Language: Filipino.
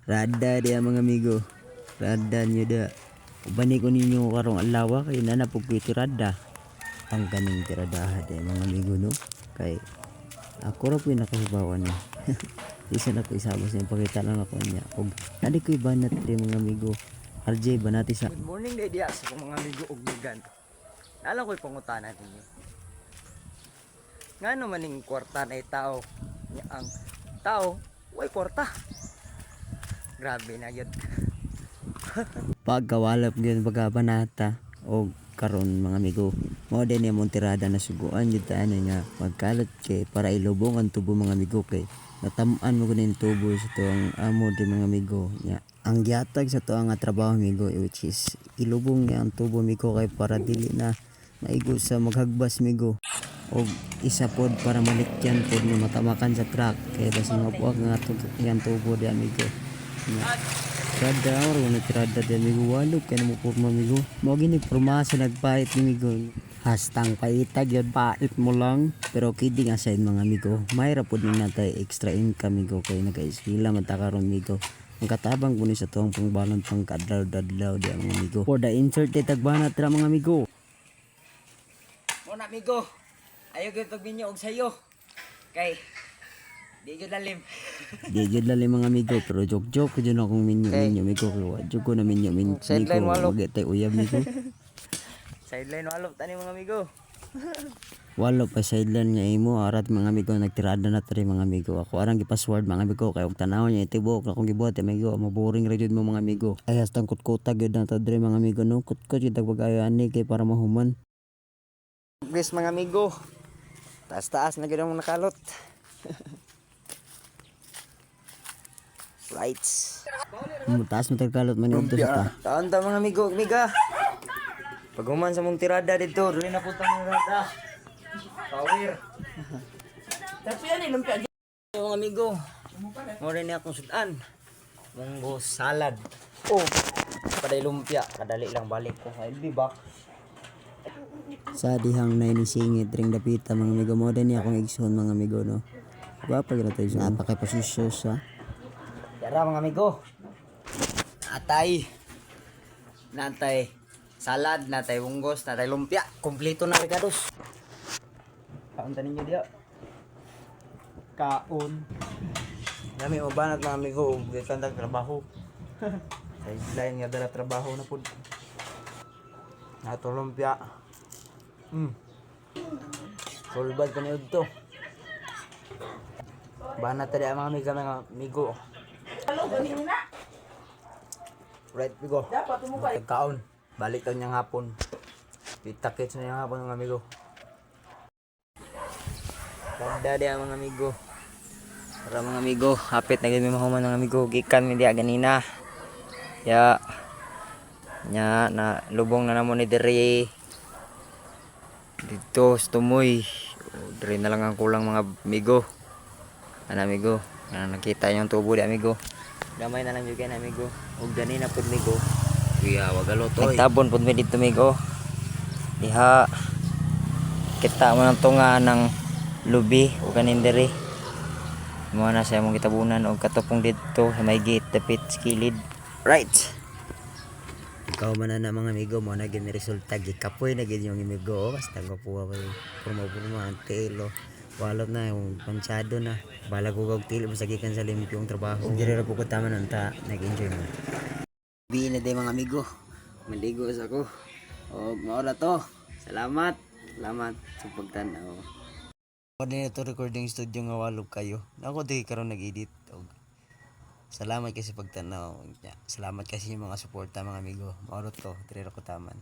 Rada dia mga amigo. Rada nyo da. Ubani ko ninyo karong alawa kay nanapog ko tirada. Ang ganing tiradaha dia mga amigo no. Kay ako ra po yung nakahibawan niya. Isa na ko isabas niya. Pakita lang ako niya. Og nadi ko ibanat dia mga amigo. RJ banati sa. Good morning day dia sa mga amigo og bigan. Alam ko'y pangutanan ninyo. Ngano maning kwarta na tao? Ang tao way kwarta. Grabe na yun. Pagkawalap gyud baga banata og karon mga amigo. Mao din yung tirada na suguan jud ta ano nga magkalot kay para ilubong ang tubo mga amigo kay natam-an mo kunin tubo sa tuang amo di mga amigo nya. Ang gihatag sa tuang nga trabaho amigo which is ilubong niya ang tubo amigo kay para dili na maigo sa maghagbas amigo. Og isa pod para malikyan pod nga matamakan sa crack kay basi mapuak nga tubo di amigo. Tirada or tirada di amigo walog kay mo porma amigo. Mao gini promasa nagpait ni amigo. Hastang paitag yun pait mo lang. Pero kidding aside mga amigo, may rapod na natay extra income amigo kay nag-eskwela matakaron amigo. Ang katabang po ni sa tuwang pangbalon pang kadlaw-dadlaw di mga amigo. For the insert tagbanat ra mga amigo. Muna amigo, ayaw gitog ninyo og sayo. Kay di jud lalim. Di jud lalim mga amigo pero joke-joke jud akong minyo amigo kay wa jud ko na minyo amigo. Wag tay uyab amigo. Sideline walop tani mga amigo. Walo pa sideline nga imo arat mga amigo nagtirada na tari mga amigo. Ako arang gi-password mga amigo kay og tanaw niya itibok akong gibuhat amigo. Maboring ra jud mo mga amigo. Ay hastang kutkutag jud na to dre mga amigo no. Kutkut jud pag-ayo ani kay para mahuman. Please mga amigo. Taas-taas na gyud ang nakalot. Lights. Taas mo tagkalot man yung ta. Taon ta mga amigo, amiga. Paghuman sa mong tirada dito, dili na punta mong tirada. Power. Tapi ani lumpia mga amigo. Mo rin akong sudan. Munggo salad. Oh, paday lumpia, kadali lang balik ko sa LB box. Sa dihang na inisingit ring dapita mga amigo mo din akong igsoon mga amigo no. Gwapa gyud tayo sa napaka-posisyon sa. Tara mga amigo. Natay salad, natay bunggos, natay lumpia. Kompleto na regados. Kaon ta ninyo dia. Kaon. Dami mo banat mga amigo, gikan tag trabaho. Sideline nga dala trabaho na pud. Nato lumpia. Sulbad pa niyo to. Banat tadi mga amigo. Right, bigo. Kaon. Balik taon niyang hapon. Pitakits na niyang hapon mga amigo. Ganda dia mga amigo. Para mga amigo, hapit na gami mahuman mga amigo. Gikan mi dia ganina. Ya. Nya na lubong na namo ni diri. Dito stumoy. Diri na lang ang kulang mga amigo. Amigo, nakita yung tubo di amigo. Damay na lang juga na amigo. Og ganina pud amigo. Kuya, wagalo to. Nagtabon pud mi dito amigo. Diha kita mo nang tunga ng lubi o kanin diri. Mo na sa imong kitabunan og katupong dito sa may gate dapit skilid. Right. Ikaw man na mga amigo mo na gini resulta gikapoy na gid yung amigo basta gapuha pa purma ang telo. Walop na yung pansado na. Bala ko kag tilo masagikan sa limpyong trabaho. Diri ra po ko tama nanta nag-enjoy mo. Bi na day mga amigo. Maligo sa ko. O mao ra to. Salamat. Salamat sa pagtan-aw. Pwede na to recording studio nga walop kayo. Ako di karon nag-edit. Salamat kasi pagtan-aw. Salamat kasi yung mga suporta mga amigo. Mao ra to. Diri ra ko taman.